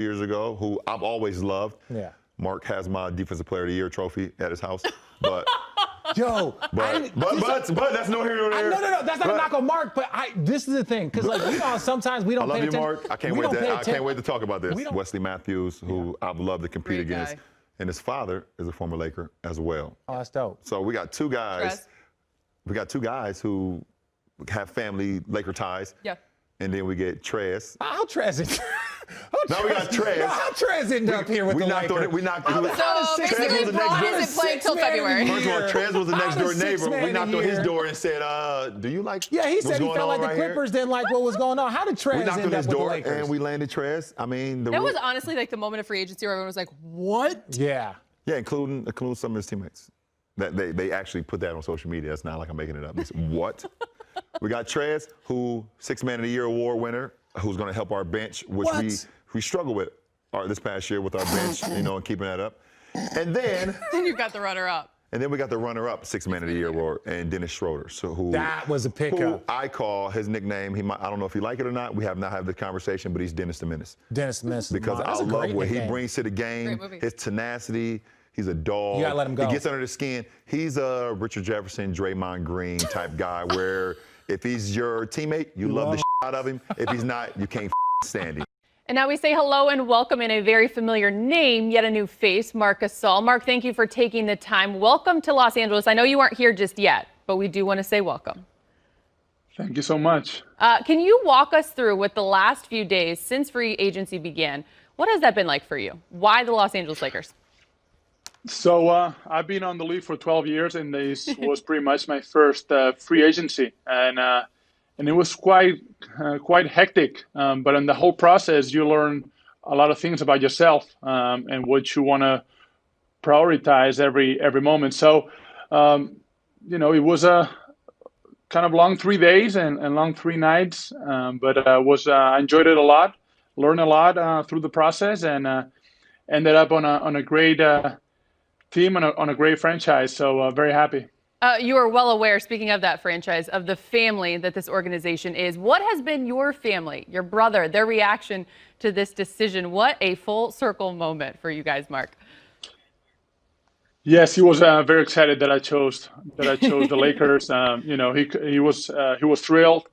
years ago, who I've always loved. Yeah. Mark has my Defensive Player of the Year trophy at his house, but Yo, but that's no here nor there. No, that's not a knock on Mark, but this is the thing, because sometimes we don't I pay love you, attention. Mark. I can't wait to talk about this. Wesley Matthews, who I've loved to compete Great against, guy. and his father is a former Laker as well. Oh, that's dope. So we got two guys. Trez. We got two guys who have family Laker ties. Yeah. And then we get Trez. How Trez it? Now we got Trez. How Trez ended up here with the Lakers? We knocked So basically, Braun isn't playing till February. First of all, Trez was the next door neighbor. We knocked on his here. door and said, "Do you like?" Yeah, he said he felt like the right Clippers didn't like what was going on. How did Trez We knocked on end up his with the door Lakers? and we landed Trez. I mean, That was honestly like the moment of free agency where everyone was like, what? Yeah. Yeah, including some of his teammates. That they actually put that on social media. It's not like I'm making it up. They said, what? We got Trez, who Sixth Man of the Year award winner, who's going to help our bench, which we struggle with this past year with our bench, and keeping that up. And then you've got the runner-up. And then we got the runner-up Sixth Man of the Year award, and Dennis Schroeder. So that was a pickup. Who I call his nickname. I don't know if you like it or not. We have not had the conversation, but he's Dennis the Menace. Dennis the Menace. Because I love what he brings to the game. Great movie. His tenacity. He's a dog. You gotta let him go. He gets under the skin. He's a Richard Jefferson, Draymond Green type guy where if he's your teammate, you love the shit out of him. If he's not, you can't stand him. And now we say hello and welcome in a very familiar name, yet a new face, Marc Gasol. Mark, thank you for taking the time. Welcome to Los Angeles. I know you aren't here just yet, but we do want to say welcome. Thank you so much. Can you walk us through what the last few days since free agency began, what has that been like for you? Why the Los Angeles Lakers? So I've been on the league for 12 years, and this was pretty much my first free agency, and it was quite hectic. But in the whole process, you learn a lot of things about yourself and what you want to prioritize every moment. So it was a kind of long 3 days and long 3 nights, but I enjoyed it a lot, learned a lot through the process, and ended up on a great team and on a great franchise. So very happy. You are well aware, speaking of that franchise, of the family that this organization is. What has been your family, your brother, their reaction to this decision? What a full circle moment for you guys, Mark. Yes, he was very excited that I chose the Lakers. He was thrilled.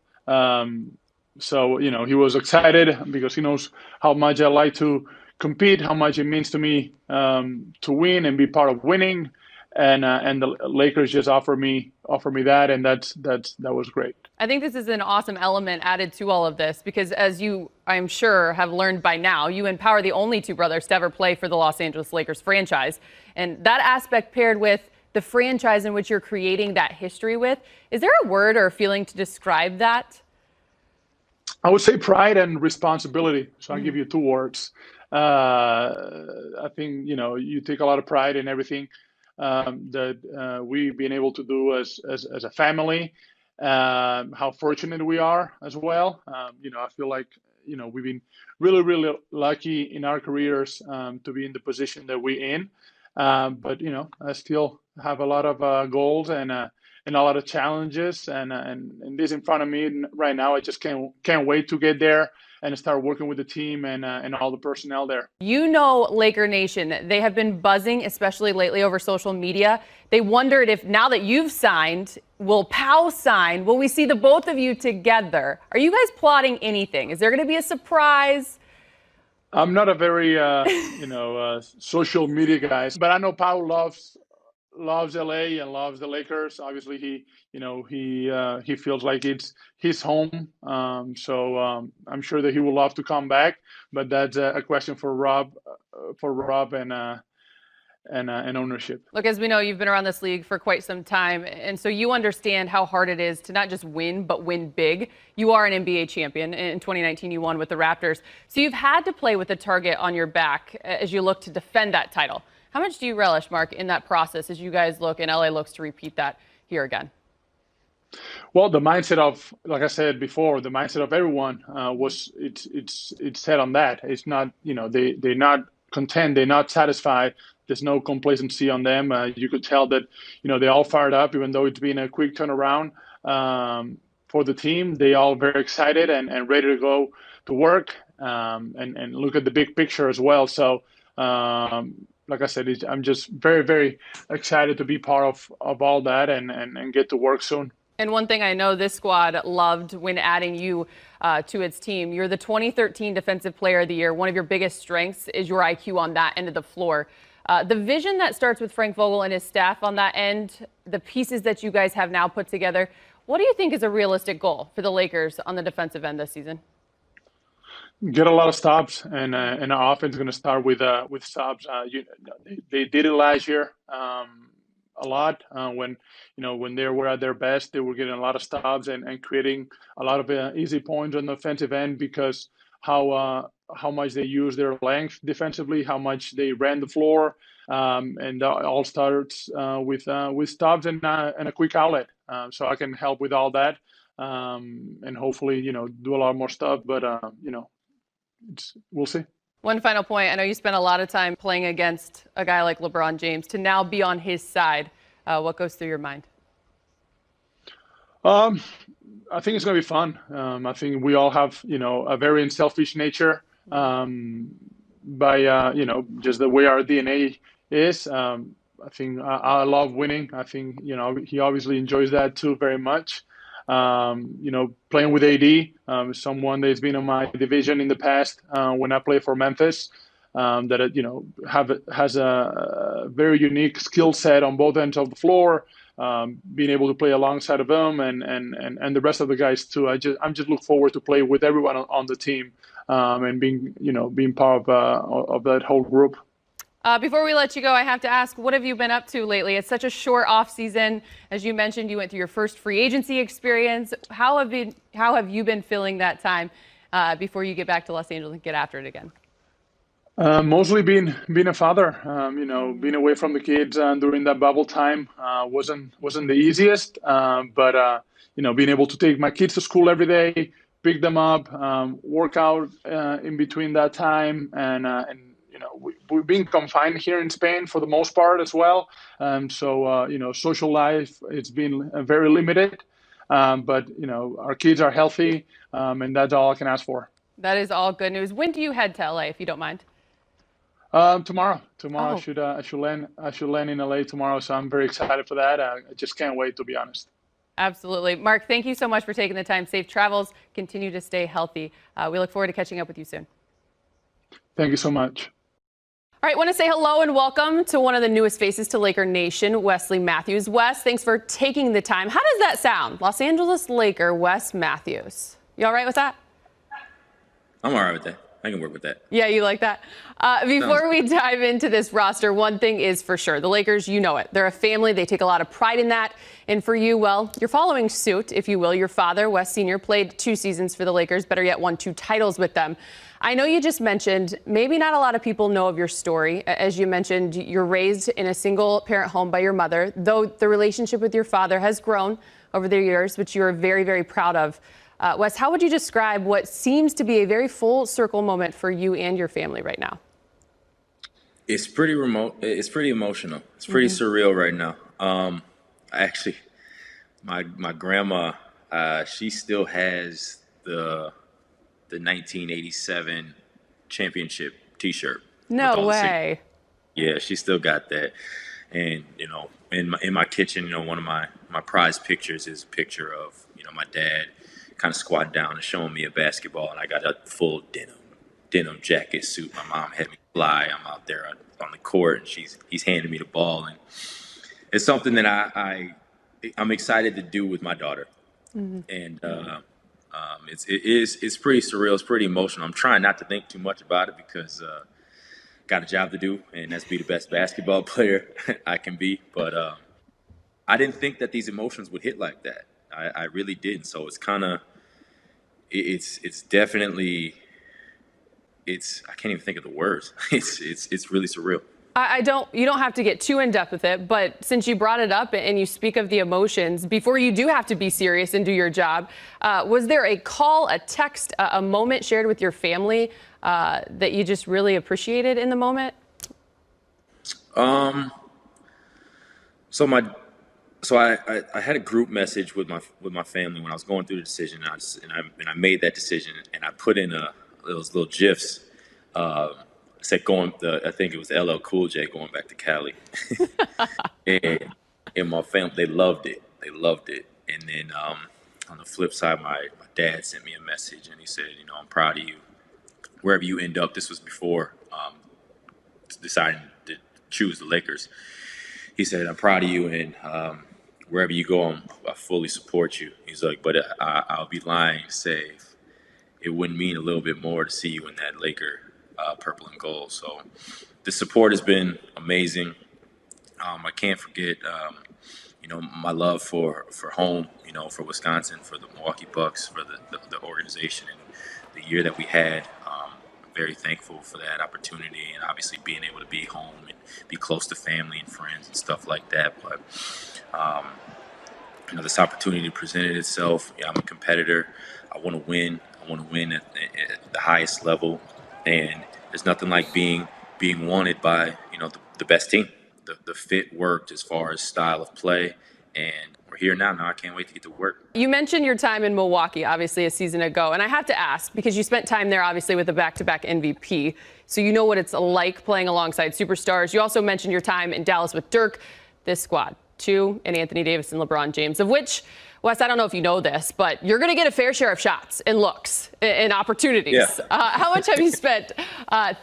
So he was excited because he knows how much I like to compete, how much it means to me to win and be part of winning. And the Lakers just offered me that, and that was great. I think this is an awesome element added to all of this because, as you, I'm sure, have learned by now, you empower the only two brothers to ever play for the Los Angeles Lakers franchise. And that aspect paired with the franchise in which you're creating that history with, is there a word or a feeling to describe that? I would say pride and responsibility. So I'll give you 2 words. I think, you take a lot of pride in everything that we've been able to do as a family, how fortunate we are as well. I feel like, we've been really, really lucky in our careers to be in the position that we're in. But, I still have a lot of goals and a lot of challenges and this in front of me right now. I just can't wait to get there and start working with the team and all the personnel there. Laker Nation, they have been buzzing, especially lately over social media. They wondered if now that you've signed, will Pau sign? Will we see the both of you together? Are you guys plotting anything? Is there going to be a surprise? I'm not a very, social media guy, but I know Pau loves LA and loves the Lakers. Obviously, he feels like it's his home. So I'm sure that he would love to come back, but that's a question for Rob and ownership. Look, as we know, you've been around this league for quite some time, and so you understand how hard it is to not just win, but win big. You are an NBA champion. In 2019, you won with the Raptors. So you've had to play with a target on your back as you look to defend that title. How much do you relish, Mark, in that process as you guys look and LA looks to repeat that here again? Well, the mindset of, like I said before, the mindset of everyone it's set on that. It's not, they're not content, they're not satisfied. There's no complacency on them. You could tell that, they all fired up, even though it's been a quick turnaround for the team. They all very excited and ready to go to work and look at the big picture as well. So, like I said, I'm just very, very excited to be part of all that and get to work soon. And one thing I know this squad loved when adding you to its team, you're the 2013 Defensive Player of the Year. One of your biggest strengths is your IQ on that end of the floor. The vision that starts with Frank Vogel and his staff on that end, the pieces that you guys have now put together, what do you think is a realistic goal for the Lakers on the defensive end this season? Get a lot of stops, and our offense is going to start with stops. They did it last year a lot when they were at their best. They were getting a lot of stops and creating a lot of easy points on the offensive end because how much they use their length defensively, how much they ran the floor, and all starts with stops and a quick outlet. So I can help with all that, and hopefully do a lot more stuff. But we'll see. One final point. I know you spent a lot of time playing against a guy like LeBron James. To now be on his side, what goes through your mind? I think it's going to be fun. I think we all have, a very unselfish nature by, just the way our DNA is. I think I love winning. I think, he obviously enjoys that too very much. Playing with AD, someone that's been in my division in the past when I played for Memphis, that has a very unique skill set on both ends of the floor. Being able to play alongside of him and the rest of the guys too. I'm just look forward to play with everyone on the team and being part of that whole group. Before we let you go, I have to ask, what have you been up to lately? It's such a short off season. As you mentioned, you went through your first free agency experience. How have you been filling that time before you get back to Los Angeles and get after it again? Mostly being a father. Being away from the kids during that bubble time wasn't the easiest. But being able to take my kids to school every day, pick them up, work out in between that time, and we've been confined here in Spain for the most part as well. So social life, it's been very limited. But our kids are healthy, and that's all I can ask for. That is all good news. When do you head to LA, if you don't mind? Tomorrow. Oh. I should land in LA tomorrow. So I'm very excited for that. I just can't wait, to be honest. Absolutely. Mark, thank you so much for taking the time. Safe travels. Continue to stay healthy. We look forward to catching up with you soon. Thank you so much. All right, want to say hello and welcome to one of the newest faces to Laker Nation, Wesley Matthews. Wes, thanks for taking the time. How does that sound? Los Angeles Laker, Wes Matthews. You all right with that? I'm all right with that. I can work with that. Yeah, you like that? Before we dive into this roster, one thing is for sure. The Lakers, you know it. They're a family. They take a lot of pride in that. And for you, well, you're following suit, if you will. Your father, Wes Sr., played 2 seasons for the Lakers, better yet, won 2 titles with them. I know you just mentioned maybe not a lot of people know of your story. As you mentioned, you're raised in a single-parent home by your mother, though the relationship with your father has grown over the years, which you're very, very proud of. Wes, how would you describe what seems to be a very full circle moment for you and your family right now? It's pretty remote. It's pretty emotional. It's pretty surreal right now. Actually, my grandma, she still has the 1987 championship T-shirt. No way. Yeah, she still got that. And in my kitchen, one of my prized pictures is a picture of my dad kind of squatting down and showing me a basketball, and I got a full denim jacket suit. My mom had me fly. I'm out there on the court, and he's handing me the ball, and it's something that I'm excited to do with my daughter, and it's pretty surreal. It's pretty emotional. I'm trying not to think too much about it because got a job to do, and that's be the best basketball player I can be. But I didn't think that these emotions would hit like that. I really didn't. So it's kind of, it's definitely, I can't even think of the words. It's really surreal. You don't have to get too in depth with it, but since you brought it up and you speak of the emotions, before you do have to be serious and do your job, was there a call, a text, a moment shared with your family that you just really appreciated in the moment? So I had a group message with my family when I was going through the decision, and I made that decision, and I put in a those little GIFs. Said I think it was LL Cool J going back to Cali, and my family, they loved it. They loved it. And then on the flip side, my dad sent me a message, and he said, I'm proud of you. Wherever you end up, this was before deciding to choose the Lakers. He said, I'm proud of you, and wherever you go, I fully support you. He's like, but I'll be lying to say it wouldn't mean a little bit more to see you in that Laker purple and gold. So the support has been amazing. I can't forget, my love for home, for Wisconsin, for the Milwaukee Bucks, for the organization and the year that we had. I'm very thankful for that opportunity, and obviously being able to be home and be close to family and friends and stuff like that. But this opportunity presented itself. I'm a competitor. I want to win. I want to win at the highest level, and there's nothing like being wanted by the best team. The fit worked as far as style of play, and we're here now. Now I can't wait to get to work. You mentioned your time in Milwaukee, obviously a season ago, and I have to ask, because you spent time there obviously with a back-to-back MVP, so you know what it's like playing alongside superstars. You also mentioned your time in Dallas with Dirk, this squad, 2, and Anthony Davis and LeBron James, of which, Wes, I don't know if you know this, but you're going to get a fair share of shots and looks and opportunities. Yeah. How much have you spent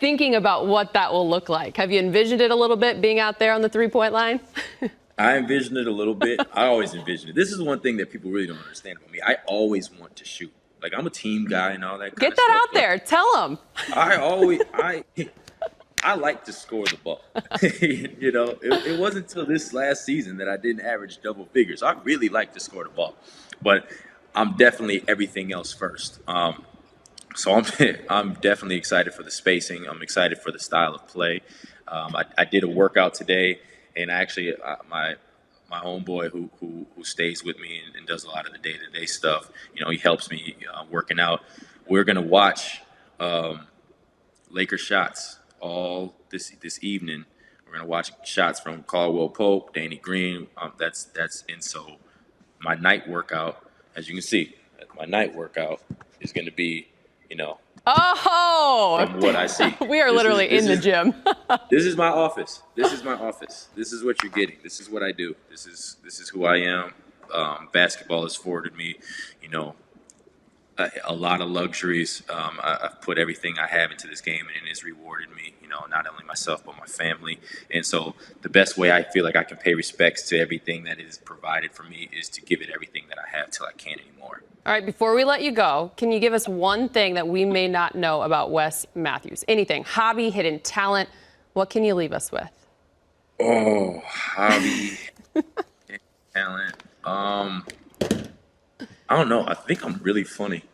thinking about what that will look like? Have you envisioned it a little bit, being out there on the three-point line? I envisioned it a little bit. I always envisioned it. This is one thing that people really don't understand about me. I always want to shoot. Like, I'm a team guy and all that kind Get of that stuff. out there. Tell them. I like to score the ball. It wasn't until this last season that I didn't average double figures. I really like to score the ball, but I'm definitely everything else first. So I'm definitely excited for the spacing. I'm excited for the style of play. I did a workout today, and actually my homeboy who stays with me and does a lot of the day-to-day stuff, he helps me working out. We're gonna watch Laker shots all this evening. We're gonna watch shots from Caldwell Pope, Danny Green. That's and so my night workout, as you can see, my night workout is gonna be, from what I see. We are literally in the gym. This is my office. This is my office. This is what you're getting. This is what I do. This is who I am. Basketball has afforded me, a lot of luxuries. I've put everything I have into this game, and it has rewarded me, not only myself, but my family. And so the best way I feel like I can pay respects to everything that is provided for me is to give it everything that I have till I can't anymore. All right, before we let you go, can you give us one thing that we may not know about Wes Matthews? Anything, hobby, hidden talent, what can you leave us with? Oh, hobby, hidden talent. I don't know. I think I'm really funny.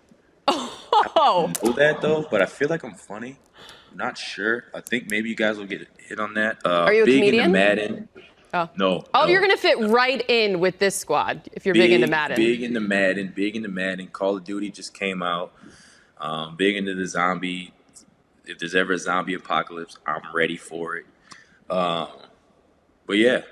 Oh. I don't know that though, but I feel like I'm funny. I'm not sure. I think maybe you guys will get a hit on that. Are you a big comedian? Into Madden. Oh. No. Oh, no. You're going to fit right in with this squad if you're big into Madden. Big into Madden. Call of Duty just came out. Big into the zombie. If there's ever a zombie apocalypse, I'm ready for it. But yeah,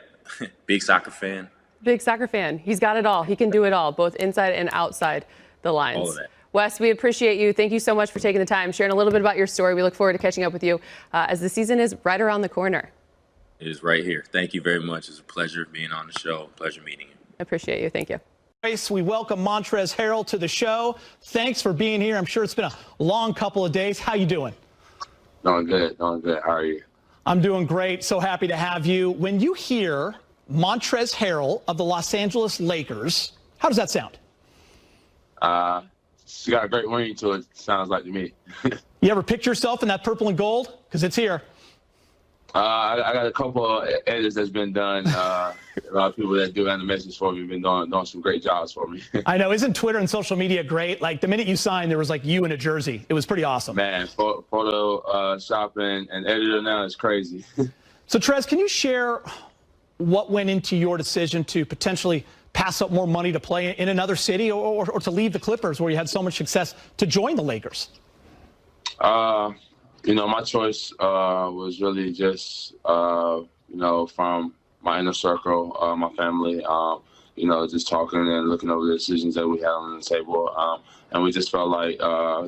big soccer fan. Big soccer fan. He's got it all. He can do it all, both inside and outside the lines. All of that. Wes, we appreciate you. Thank you so much for taking the time, sharing a little bit about your story. We look forward to catching up with you as the season is right around the corner. It is right here. Thank you very much. It's a pleasure being on the show. Pleasure meeting you. I appreciate you. Thank you. We welcome Montrezl Harrell to the show. Thanks for being here. I'm sure it's been a long couple of days. How you doing? Doing good. How are you? I'm doing great. So happy to have you. When you hear Montrezl Harrell of the Los Angeles Lakers, how does that sound? It's got a great ring to it, sounds like to me. You ever picture yourself in that purple and gold? Because it's here. I got a couple of edits that's been done. A lot of people that do animations for me have been doing some great jobs for me. I know. Isn't Twitter and social media great? Like the minute you signed, there was like you in a jersey. It was pretty awesome. Man, photo shopping and editor now is crazy. So, Trez, can you share what went into your decision to potentially pass up more money to play in another city or to leave the Clippers where you had so much success to join the Lakers? My choice was really just, from my inner circle, my family. just talking and looking over the decisions that we had on the table. And we just felt like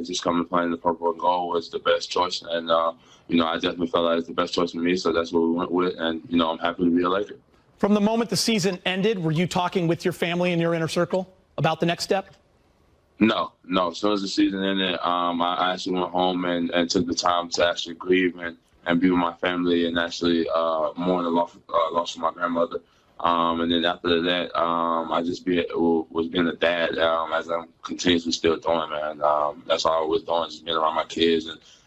just coming and playing the purple and gold was the best choice. And, I definitely felt like it's the best choice for me, so that's what we went with. And, I'm happy to be a Laker. From the moment the season ended, were you talking with your family and your inner circle about the next step? No. As soon as the season ended, I actually went home and took the time to actually grieve and be with my family and actually mourn the loss of my grandmother. And then after that, I just was being a dad, as I'm continuously still doing, man. That's all I was doing, just being around my kids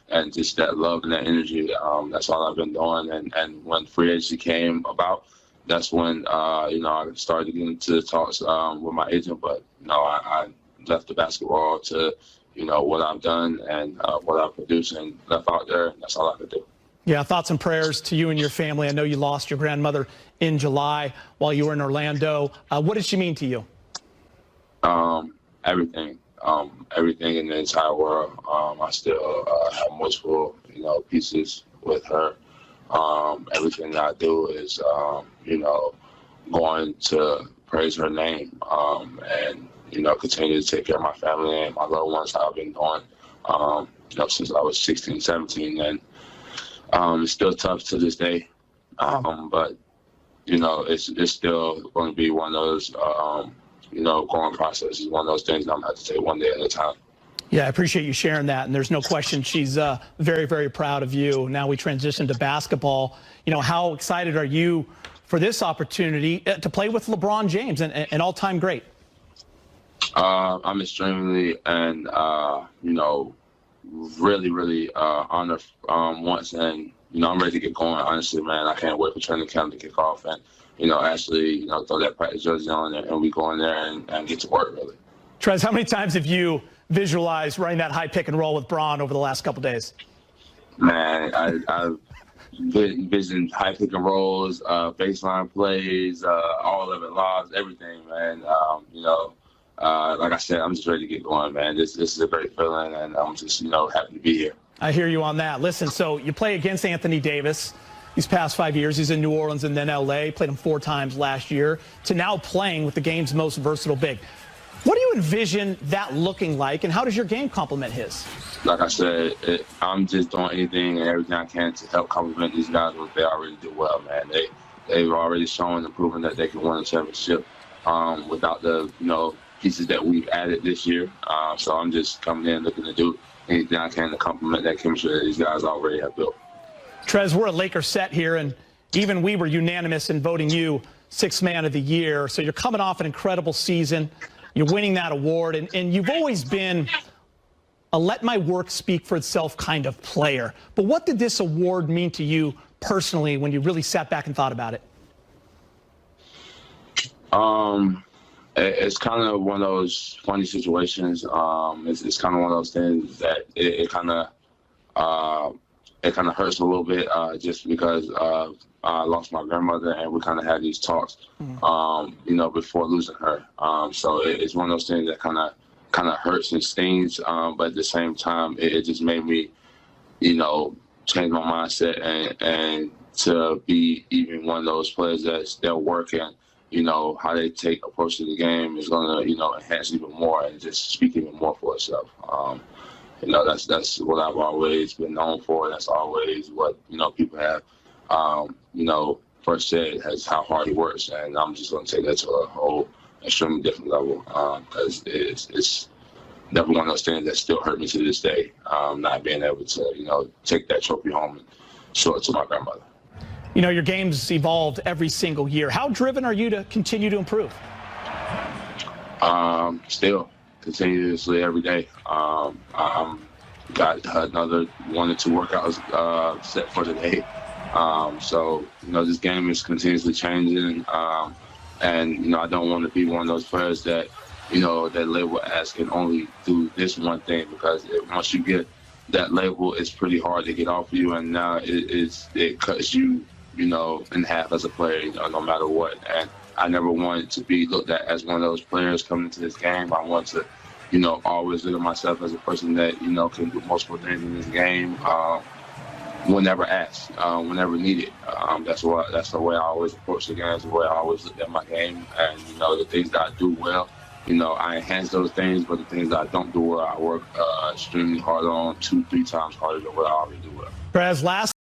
and just that love and that energy. That's all I've been doing. And when free agency came about, that's when, I started getting into the talks with my agent. But, I left the basketball to, what I've done and what I've produced and left out there. And that's all I could do. Yeah, thoughts and prayers to you and your family. I know you lost your grandmother in July while you were in Orlando. What did she mean to you? Everything. Everything in the entire world. I still have multiple, pieces with her. Everything that I do is, going to praise her name and, continue to take care of my family and my loved ones, how I've been doing, since I was 16, 17. And it's still tough to this day. But, it's still going to be one of those, growing processes, one of those things I'm going to have to take one day at a time. Yeah, I appreciate you sharing that. And there's no question she's very, very proud of you. Now we transition to basketball. How excited are you for this opportunity to play with LeBron James, an all-time great? I'm extremely and, really, really honored once. And, I'm ready to get going. Honestly, man, I can't wait for training camp to kick off and, actually, throw that practice jersey on and we go in there and get to work, really. Trez, how many times have you visualized running that high pick and roll with Bron over the last couple days? Man, I've envisioned high pick and rolls, baseline plays, all of it, lobs, everything, man. Like I said, I'm just ready to get going, man. This is a great feeling, and I'm just, happy to be here. I hear you on that. Listen, so you play against Anthony Davis these past 5 years. He's in New Orleans and then L.A. Played him 4 times last year to now playing with the game's most versatile big. What do you envision that looking like, and how does your game complement his? Like I said, I'm just doing anything and everything I can to help complement these guys what they already do well, man. They've already shown and proven that they can win a championship without the, pieces that we've added this year. So I'm just coming in looking to do anything I can to complement that chemistry that these guys already have built. Trez, we're a Lakers set here, and even we were unanimous in voting you 6th Man of the Year. So you're coming off an incredible season. You're winning that award, and you've always been a let my work speak for itself kind of player. But what did this award mean to you personally when you really sat back and thought about it? It's kind of one of those funny situations. It's kind of one of those things that it kind of hurts a little bit just because I lost my grandmother and we kind of had these talks, before losing her. So it's one of those things that kind of hurts and stings. But at the same time, it just made me, change my mindset and to be even one of those players that's still working. How they take approach to the game is going to, enhance even more and just speak even more for itself. That's what I've always been known for. That's always what, people have, first said as how hard he works. And I'm just going to take that to a whole extremely different level because it's definitely one of those things that still hurt me to this day, not being able to, take that trophy home and show it to my grandmother. Your game's evolved every single year. How driven are you to continue to improve? Still, continuously every day. I'm got another 1 or 2 workouts set for today. So, this game is continuously changing. And, I don't want to be one of those players that, that label as can only do this one thing because once you get that label, it's pretty hard to get off of you. And now it cuts you, in half as a player, no matter what. And I never wanted to be looked at as one of those players coming into this game. I want to, always look at myself as a person that, can do multiple things in this game. whenever asked, whenever needed. That's the way I always approach the games, the way I always look at my game, and the things that I do well, I enhance those things, but the things that I don't do well, I work extremely hard on, 2-3 times harder than what I already do well. Trez, last.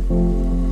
Thank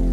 you.